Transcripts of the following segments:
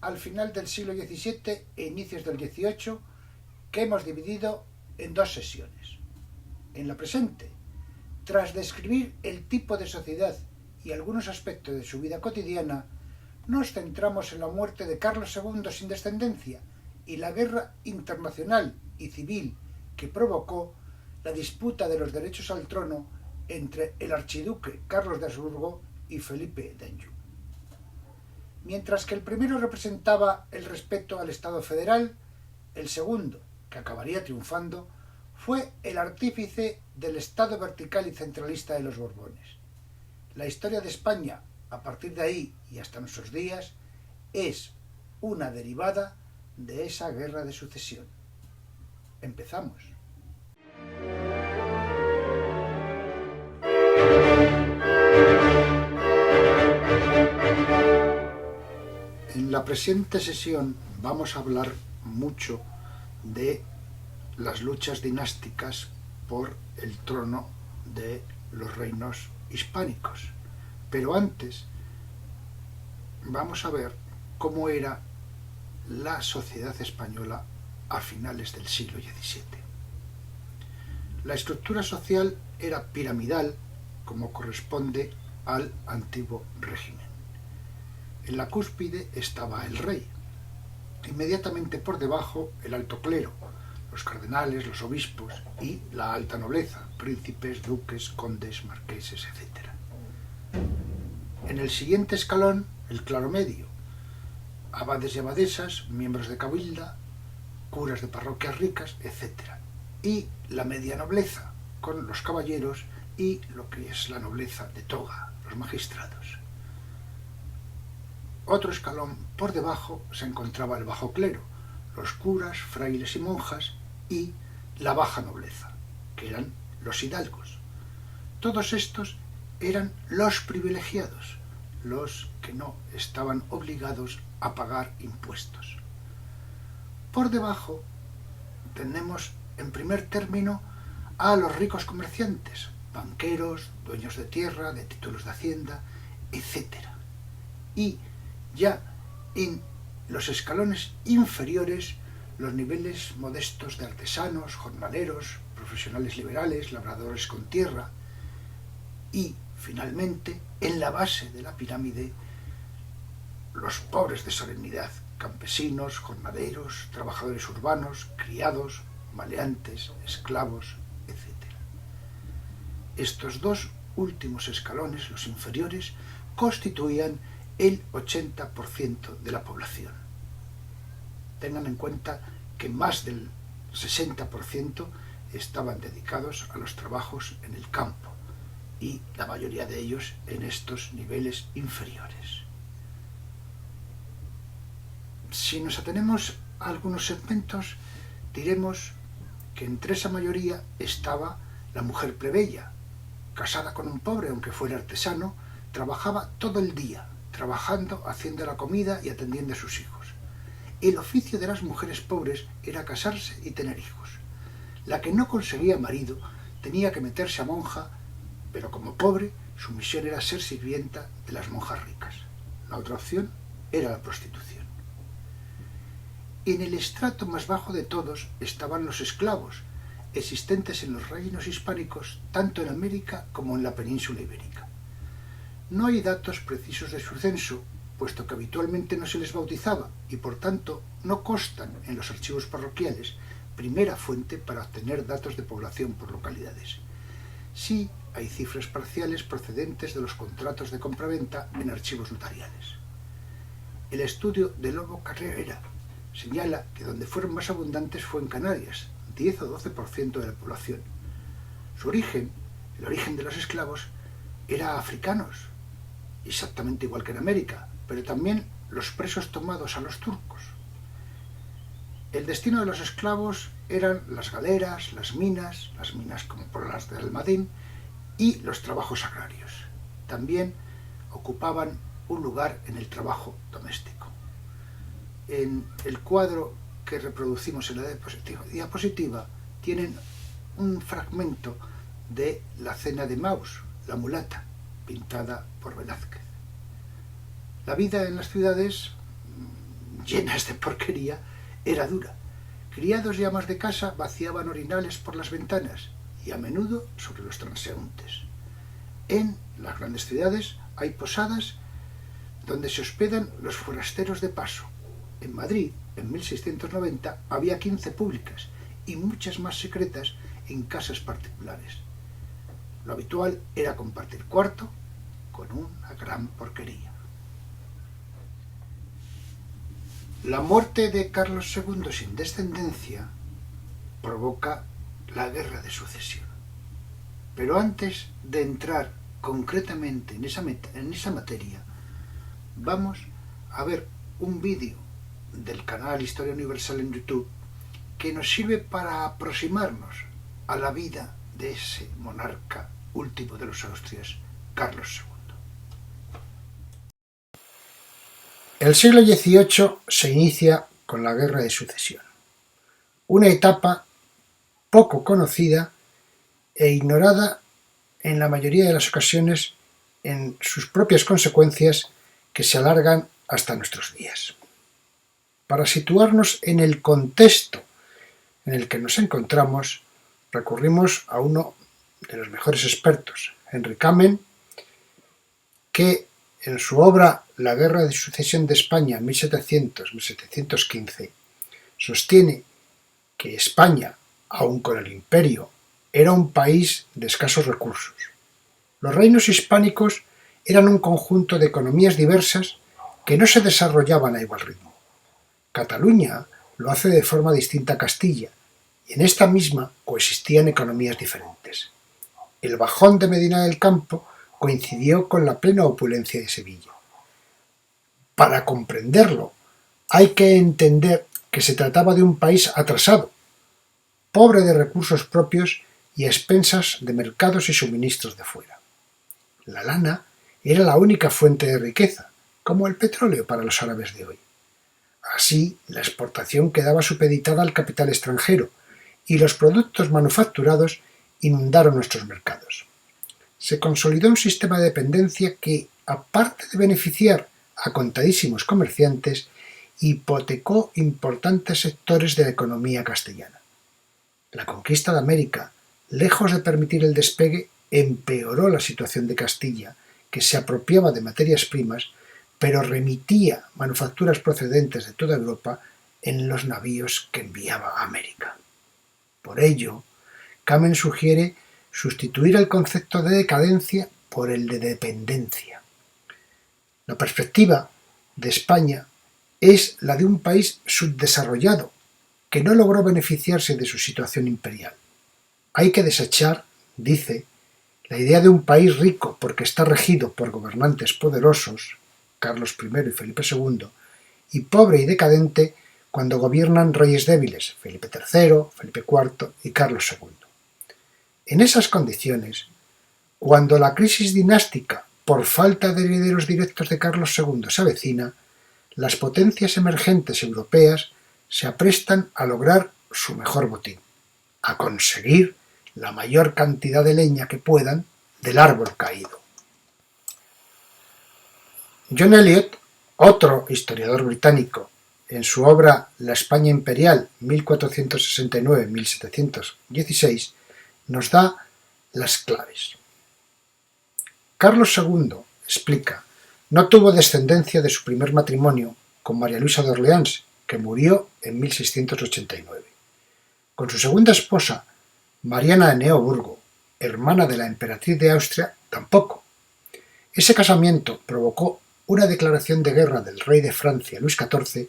al final del siglo XVII e inicios del XVIII, que hemos dividido en dos sesiones. En la presente, tras describir el tipo de sociedad y algunos aspectos de su vida cotidiana, nos centramos en la muerte de Carlos II sin descendencia y la guerra internacional y civil que provocó la disputa de los derechos al trono entre el archiduque Carlos de Habsburgo y Felipe d'Anjou. Mientras que el primero representaba el respeto al Estado federal, el segundo, que acabaría triunfando, fue el artífice del Estado vertical y centralista de los Borbones. La historia de España, a partir de ahí y hasta nuestros días, es una derivada de esa guerra de sucesión. Empezamos. En la presente sesión vamos a hablar mucho de las luchas dinásticas por el trono de los reinos hispánicos. Pero antes vamos a ver cómo era la sociedad española a finales del siglo XVII. La estructura social era piramidal, como corresponde al antiguo régimen. En la cúspide estaba el rey. Inmediatamente por debajo el alto clero, los cardenales, los obispos y la alta nobleza, príncipes, duques, condes, marqueses, etc. En el siguiente escalón, el claro medio, abades y abadesas, miembros de cabilda, curas de parroquias ricas, etc. Y la media nobleza, con los caballeros y lo que es la nobleza de toga, los magistrados. Otro escalón por debajo se encontraba el bajo clero, los curas, frailes y monjas, y la baja nobleza, que eran los hidalgos. Todos estos eran los privilegiados, los que no estaban obligados a pagar impuestos. Por debajo tenemos en primer término a los ricos comerciantes, banqueros, dueños de tierra, de títulos de hacienda, etc. Y ya en los escalones inferiores, los niveles modestos de artesanos, jornaleros, profesionales liberales, labradores con tierra, y finalmente, en la base de la pirámide, los pobres de solemnidad, campesinos, jornaleros, trabajadores urbanos, criados, maleantes, esclavos, etc. Estos dos últimos escalones, los inferiores, constituían el 80% de la población. Tengan en cuenta que más del 60% estaban dedicados a los trabajos en el campo y la mayoría de ellos en estos niveles inferiores. Si nos atenemos a algunos segmentos, diremos que entre esa mayoría estaba la mujer plebeya, casada con un pobre, aunque fuera artesano, trabajaba todo el día, trabajando, haciendo la comida y atendiendo a sus hijos. El oficio de las mujeres pobres era casarse y tener hijos. La que no conseguía marido tenía que meterse a monja, pero como pobre, su misión era ser sirvienta de las monjas ricas. La otra opción era la prostitución. En el estrato más bajo de todos estaban los esclavos, existentes en los reinos hispánicos, tanto en América como en la península ibérica. No hay datos precisos de su censo, puesto que habitualmente no se les bautizaba y por tanto no constan en los archivos parroquiales, primera fuente para obtener datos de población por localidades. Sí hay cifras parciales procedentes de los contratos de compraventa en archivos notariales. El estudio de Lobo Carrera señala que donde fueron más abundantes fue en Canarias, 10 o 12% de la población. Su origen, el origen de los esclavos, era africanos, exactamente igual que en América, pero también los presos tomados a los turcos. El destino de los esclavos eran las galeras, las minas como por las de Almadén, y los trabajos agrarios. También ocupaban un lugar en el trabajo doméstico. En el cuadro que reproducimos en la diapositiva tienen un fragmento de la cena de Maus, la mulata, pintada por Velázquez. La vida en las ciudades llenas de porquería, era dura. Criados y amas de casa vaciaban orinales por las ventanas y a menudo sobre los transeúntes. En las grandes ciudades hay posadas donde se hospedan los forasteros de paso. En Madrid, en 1690, había 15 públicas y muchas más secretas en casas particulares. Lo habitual era compartir cuarto con una gran porquería. La muerte de Carlos II sin descendencia provoca la Guerra de Sucesión. Pero antes de entrar concretamente en esa materia, vamos a ver un vídeo del canal Historia Universal en YouTube que nos sirve para aproximarnos a la vida de ese monarca último de los Austrias, Carlos II. El siglo XVIII se inicia con la Guerra de Sucesión, una etapa poco conocida e ignorada en la mayoría de las ocasiones en sus propias consecuencias que se alargan hasta nuestros días. Para situarnos en el contexto en el que nos encontramos, recurrimos a uno de los mejores expertos, Henry Kamen, que en su obra La Guerra de Sucesión de España 1700-1715 sostiene que España, aun con el imperio, era un país de escasos recursos. Los reinos hispánicos eran un conjunto de economías diversas que no se desarrollaban a igual ritmo. Cataluña lo hace de forma distinta a Castilla, y en esta misma coexistían economías diferentes. El bajón de Medina del Campo coincidió con la plena opulencia de Sevilla. Para comprenderlo, hay que entender que se trataba de un país atrasado, pobre de recursos propios y a expensas de mercados y suministros de fuera. La lana era la única fuente de riqueza, como el petróleo para los árabes de hoy. Así, la exportación quedaba supeditada al capital extranjero y los productos manufacturados inundaron nuestros mercados. Se consolidó un sistema de dependencia que, aparte de beneficiar a contadísimos comerciantes, hipotecó importantes sectores de la economía castellana. La conquista de América, lejos de permitir el despegue, empeoró la situación de Castilla, que se apropiaba de materias primas, pero remitía manufacturas procedentes de toda Europa en los navíos que enviaba a América. Por ello, Kamen sugiere sustituir el concepto de decadencia por el de dependencia. La perspectiva de España es la de un país subdesarrollado que no logró beneficiarse de su situación imperial. Hay que desechar, dice, la idea de un país rico porque está regido por gobernantes poderosos, Carlos I y Felipe II, y pobre y decadente cuando gobiernan reyes débiles, Felipe III, Felipe IV y Carlos II. En esas condiciones, cuando la crisis dinástica por falta de herederos directos de Carlos II se avecina, las potencias emergentes europeas se aprestan a lograr su mejor botín, a conseguir la mayor cantidad de leña que puedan del árbol caído. John Eliot, otro historiador británico, en su obra La España Imperial 1469-1716, nos da las claves. Carlos II, explica, no tuvo descendencia de su primer matrimonio con María Luisa de Orleans, que murió en 1689. Con su segunda esposa, Mariana de Neoburgo, hermana de la emperatriz de Austria, tampoco. Ese casamiento provocó una declaración de guerra del rey de Francia, Luis XIV,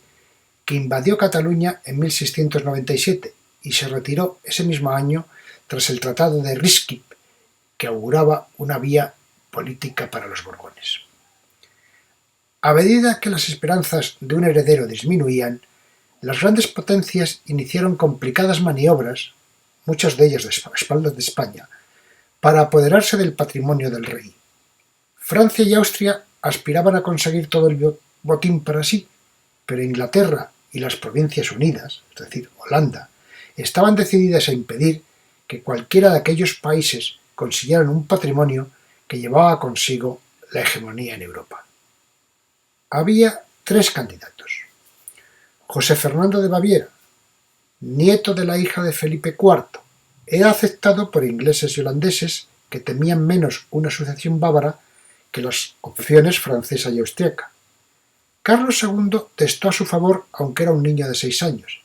que invadió Cataluña en 1697 y se retiró ese mismo año tras el Tratado de Ryswick, que auguraba una vía política para los Borbones. A medida que las esperanzas de un heredero disminuían, las grandes potencias iniciaron complicadas maniobras, muchas de ellas a espaldas de España, para apoderarse del patrimonio del rey. Francia y Austria aspiraban a conseguir todo el botín para sí, pero Inglaterra y las Provincias Unidas, es decir, Holanda, estaban decididas a impedir que cualquiera de aquellos países consiguieran un patrimonio que llevaba consigo la hegemonía en Europa. Había tres candidatos. José Fernando de Baviera, nieto de la hija de Felipe IV, era aceptado por ingleses y holandeses que temían menos una sucesión bávara que las opciones francesa y austríaca. Carlos II testó a su favor aunque era un niño de 6 años,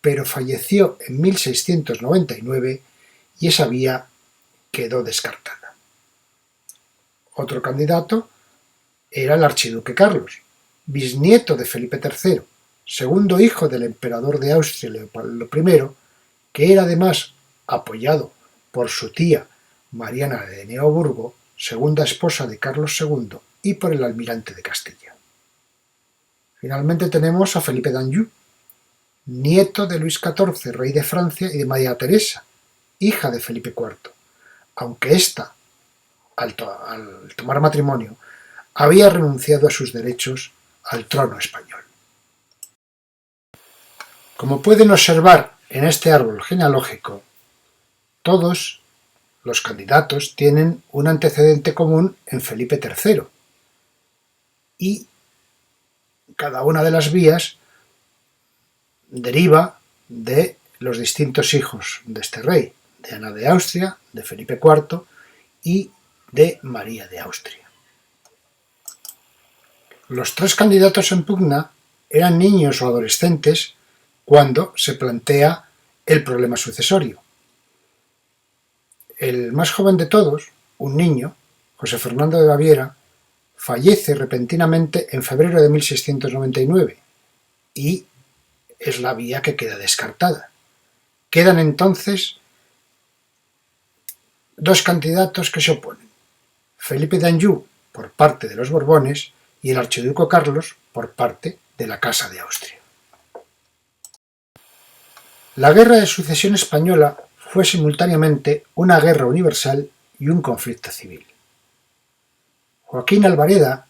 pero falleció en 1699 y esa vía quedó descartada. Otro candidato era el archiduque Carlos, bisnieto de Felipe III, segundo hijo del emperador de Austria Leopoldo I, que era además apoyado por su tía Mariana de Neoburgo, segunda esposa de Carlos II, y por el almirante de Castilla. Finalmente tenemos a Felipe d'Anjou, nieto de Luis XIV, rey de Francia, y de María Teresa, hija de Felipe IV, aunque ésta, al tomar matrimonio, había renunciado a sus derechos al trono español. Como pueden observar en este árbol genealógico, todos los candidatos tienen un antecedente común en Felipe III y cada una de las vías deriva de los distintos hijos de este rey, de Ana de Austria, de Felipe IV y de María de Austria. Los 3 candidatos en pugna eran niños o adolescentes cuando se plantea el problema sucesorio. El más joven de todos, un niño, José Fernando de Baviera, fallece repentinamente en febrero de 1699 y es la vía que queda descartada. Quedan entonces 2 candidatos que se oponen: Felipe d'Anjou por parte de los Borbones y el archiduque Carlos por parte de la Casa de Austria. La Guerra de Sucesión Española fue simultáneamente una guerra universal y un conflicto civil. Joaquín Albareda,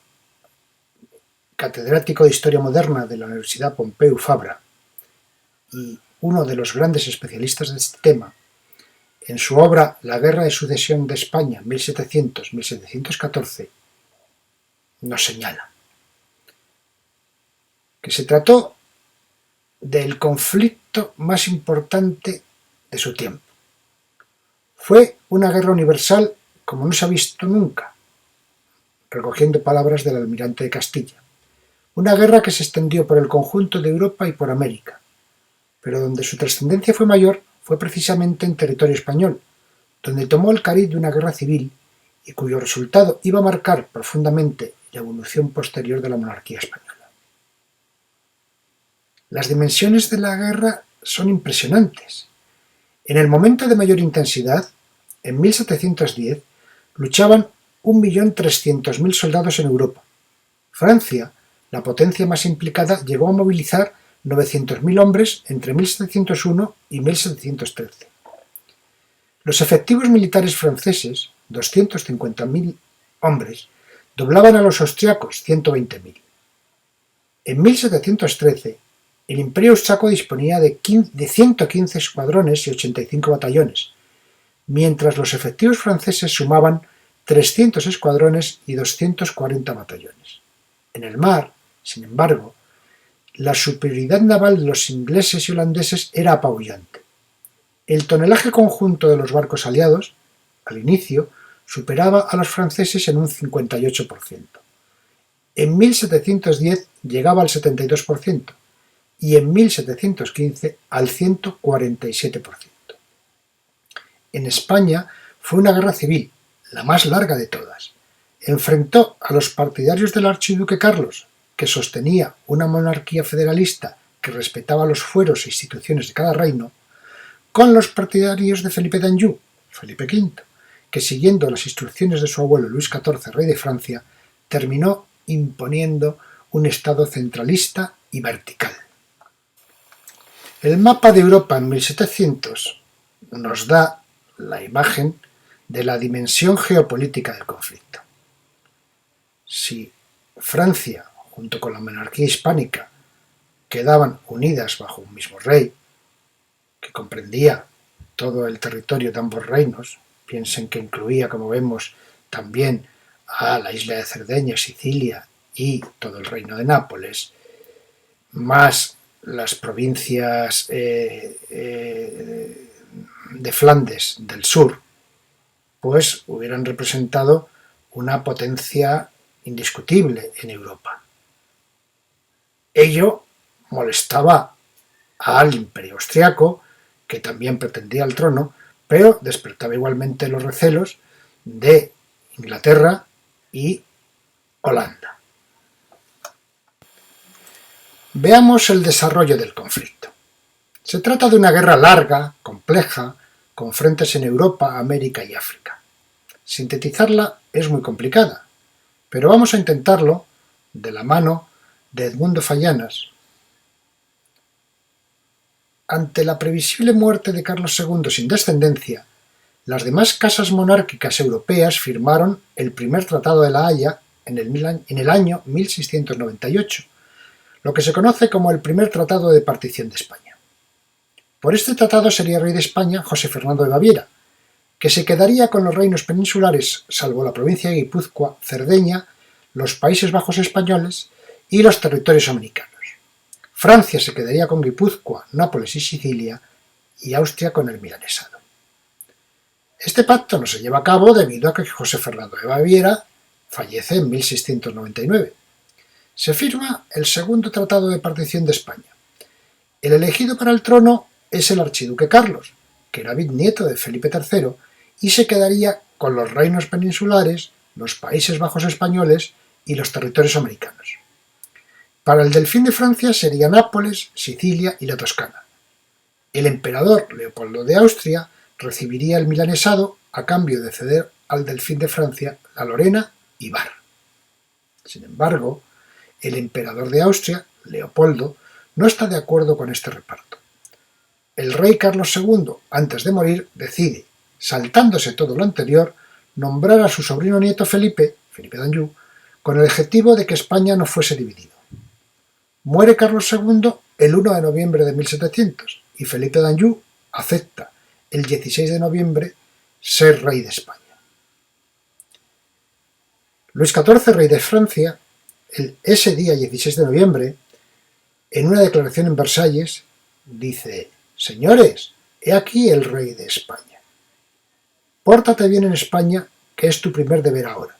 catedrático de Historia Moderna de la Universidad Pompeu Fabra y uno de los grandes especialistas de este tema, en su obra La Guerra de Sucesión de España 1700-1714, nos señala que se trató del conflicto más importante de su tiempo. Fue una guerra universal como no se ha visto nunca, recogiendo palabras del almirante de Castilla. Una guerra que se extendió por el conjunto de Europa y por América, pero donde su trascendencia fue mayor fue precisamente en territorio español, donde tomó el cariz de una guerra civil y cuyo resultado iba a marcar profundamente la evolución posterior de la monarquía española. Las dimensiones de la guerra son impresionantes. En el momento de mayor intensidad, en 1710, luchaban 1.300.000 soldados en Europa. Francia, la potencia más implicada, llegó a movilizar 900.000 hombres entre 1701 y 1713. Los efectivos militares franceses, 250.000 hombres, doblaban a los austriacos, 120.000. En 1713, el Imperio austriaco disponía de 115 escuadrones y 85 batallones, mientras los efectivos franceses sumaban 300 escuadrones y 240 batallones. En el mar, sin embargo, la superioridad naval de los ingleses y holandeses era apabullante. El tonelaje conjunto de los barcos aliados, al inicio, superaba a los franceses en un 58%. En 1710 llegaba al 72% y en 1715 al 147%. En España fue una guerra civil, la más larga de todas. Enfrentó a los partidarios del archiduque Carlos, que sostenía una monarquía federalista que respetaba los fueros e instituciones de cada reino, con los partidarios de Felipe d'Anjou, Felipe V, que siguiendo las instrucciones de su abuelo Luis XIV, rey de Francia, terminó imponiendo un estado centralista y vertical. El mapa de Europa en 1700 nos da la imagen de la dimensión geopolítica del conflicto. Si Francia, junto con la monarquía hispánica, quedaban unidas bajo un mismo rey, que comprendía todo el territorio de ambos reinos, piensen que incluía, como vemos, también a la isla de Cerdeña, Sicilia y todo el reino de Nápoles, más las provincias de Flandes del sur, pues hubieran representado una potencia indiscutible en Europa. Ello molestaba al imperio austriaco, que también pretendía el trono, pero despertaba igualmente los recelos de Inglaterra y Holanda. Veamos el desarrollo del conflicto. Se trata de una guerra larga, compleja, con frentes en Europa, América y África. Sintetizarla es muy complicada, pero vamos a intentarlo de la mano de Edmundo Fallanas. Ante la previsible muerte de Carlos II sin descendencia, las demás casas monárquicas europeas firmaron el primer Tratado de la Haya en el año 1698, lo que se conoce como el primer Tratado de Partición de España. Por este tratado sería rey de España José Fernando de Baviera, que se quedaría con los reinos peninsulares, salvo la provincia de Guipúzcoa, Cerdeña, los Países Bajos españoles y los territorios americanos. Francia se quedaría con Guipúzcoa, Nápoles y Sicilia, y Austria con el milanesado. Este pacto no se lleva a cabo debido a que José Fernando de Baviera fallece en 1699. Se firma el segundo Tratado de Partición de España. El elegido para el trono es el archiduque Carlos, que era bisnieto de Felipe III, y se quedaría con los reinos peninsulares, los Países Bajos españoles y los territorios americanos. Para el delfín de Francia sería Nápoles, Sicilia y la Toscana. El emperador Leopoldo de Austria recibiría el milanesado a cambio de ceder al delfín de Francia la Lorena y Bar. Sin embargo, el emperador de Austria, Leopoldo, no está de acuerdo con este reparto. El rey Carlos II, antes de morir, decide, saltándose todo lo anterior, nombrar a su sobrino nieto Felipe d'Anjou, con el objetivo de que España no fuese dividido. Muere Carlos II el 1 de noviembre de 1700 y Felipe d'Anjou acepta el 16 de noviembre ser rey de España. Luis XIV, rey de Francia, ese día 16 de noviembre, en una declaración en Versalles, dice: «Señores, he aquí el rey de España. Pórtate bien en España, que es tu primer deber ahora,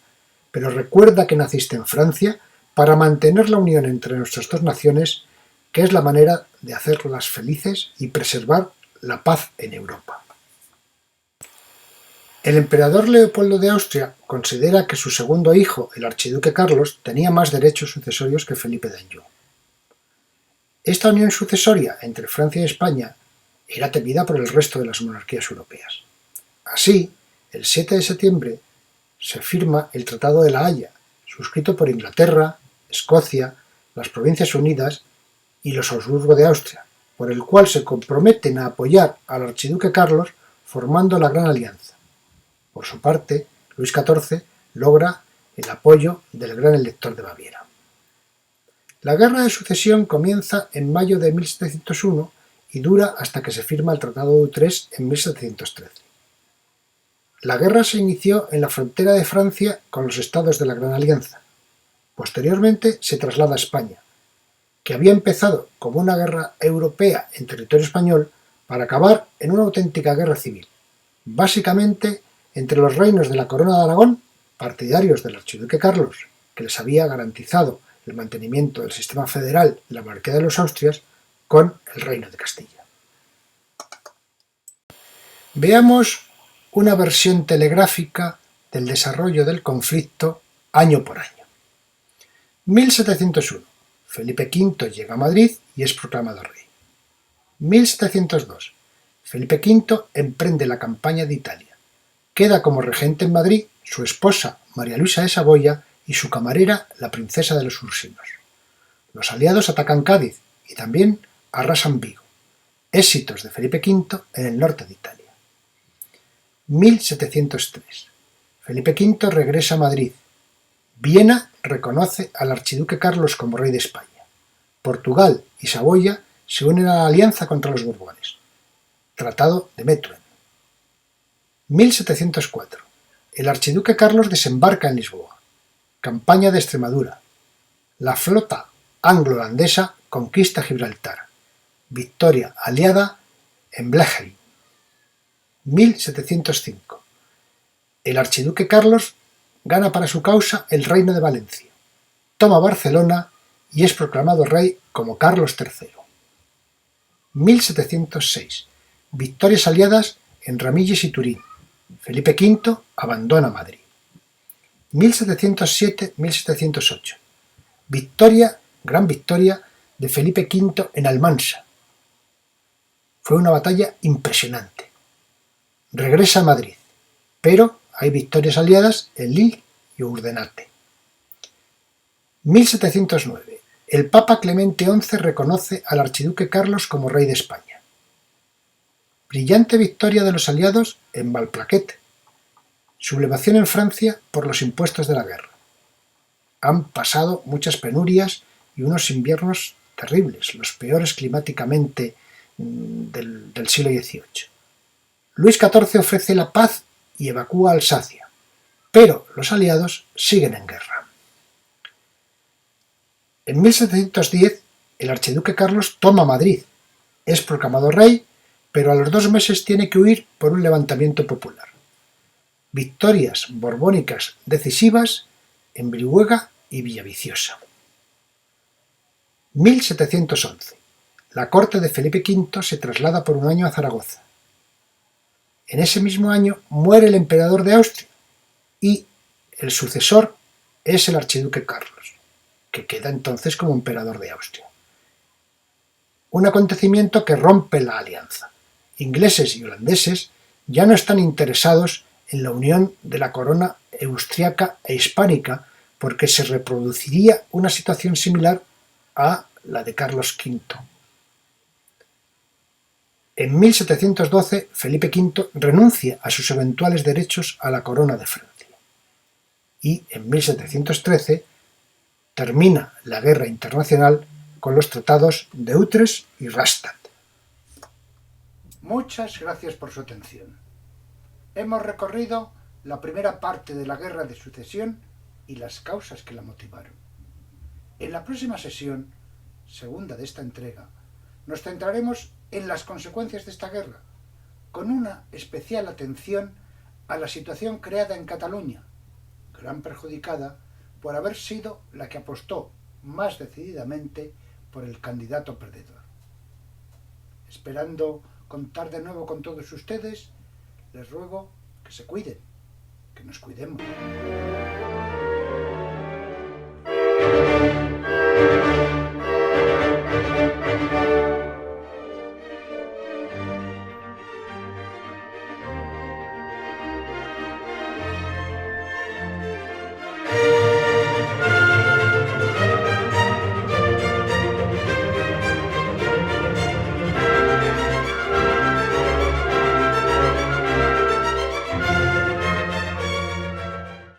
pero recuerda que naciste en Francia para mantener la unión entre nuestras dos naciones, que es la manera de hacerlas felices y preservar la paz en Europa». El emperador Leopoldo de Austria considera que su segundo hijo, el archiduque Carlos, tenía más derechos sucesorios que Felipe d'Anjou. Esta unión sucesoria entre Francia y España era temida por el resto de las monarquías europeas. Así, el 7 de septiembre se firma el Tratado de la Haya, suscrito por Inglaterra, Escocia, las Provincias Unidas y los Habsburgo de Austria, por el cual se comprometen a apoyar al archiduque Carlos formando la Gran Alianza. Por su parte, Luis XIV logra el apoyo del Gran Elector de Baviera. La Guerra de Sucesión comienza en mayo de 1701 y dura hasta que se firma el Tratado de Utrecht en 1713. La guerra se inició en la frontera de Francia con los estados de la Gran Alianza. Posteriormente se traslada a España, que había empezado como una guerra europea en territorio español para acabar en una auténtica guerra civil, básicamente entre los reinos de la Corona de Aragón, partidarios del archiduque Carlos, que les había garantizado el mantenimiento del sistema federal de la monarquía de los Austrias, con el reino de Castilla. Veamos una versión telegráfica del desarrollo del conflicto año por año. 1701. Felipe V llega a Madrid y es proclamado rey. 1702. Felipe V emprende la campaña de Italia. Queda como regente en Madrid su esposa María Luisa de Saboya y su camarera la princesa de los Ursinos. Los aliados atacan Cádiz y también arrasan Vigo. Éxitos de Felipe V en el norte de Italia. 1703. Felipe V regresa a Madrid. Viena reconoce al archiduque Carlos como rey de España. Portugal y Saboya se unen a la alianza contra los Borbones. Tratado de Methuen. 1704. El archiduque Carlos desembarca en Lisboa. Campaña de Extremadura. La flota anglo-holandesa conquista Gibraltar. Victoria aliada en Blechey. 1705. El archiduque Carlos gana para su causa el reino de Valencia, toma Barcelona y es proclamado rey como Carlos III. 1706. Victorias aliadas en Ramilles y Turín. Felipe V abandona Madrid. 1707-1708. Gran victoria de Felipe V en Almansa. Fue una batalla impresionante. Regresa a Madrid, pero hay victorias aliadas en Lille y Oudenarde. 1709. El Papa Clemente XI reconoce al archiduque Carlos como rey de España. Brillante victoria de los aliados en Malplaquet. Sublevación en Francia por los impuestos de la guerra. Han pasado muchas penurias y unos inviernos terribles, los peores climáticamente del siglo XVIII. Luis XIV ofrece la paz y evacúa Alsacia, pero los aliados siguen en guerra. En 1710, el archiduque Carlos toma Madrid, es proclamado rey, pero a los 2 meses tiene que huir por un levantamiento popular. Victorias borbónicas decisivas en Brihuega y Villaviciosa. 1711. La corte de Felipe V se traslada por un año a Zaragoza. En ese mismo año muere el emperador de Austria y el sucesor es el archiduque Carlos, que queda entonces como emperador de Austria. Un acontecimiento que rompe la alianza. Ingleses y holandeses ya no están interesados en la unión de la corona austriaca e hispánica porque se reproduciría una situación similar a la de Carlos V. En 1712, Felipe V renuncia a sus eventuales derechos a la corona de Francia. Y en 1713 termina la guerra internacional con los tratados de Utrecht y Rastatt. Muchas gracias por su atención. Hemos recorrido la primera parte de la Guerra de Sucesión y las causas que la motivaron. En la próxima sesión, segunda de esta entrega, nos centraremos en las consecuencias de esta guerra, con una especial atención a la situación creada en Cataluña, gran perjudicada por haber sido la que apostó más decididamente por el candidato perdedor. Esperando contar de nuevo con todos ustedes, les ruego que se cuiden, que nos cuidemos.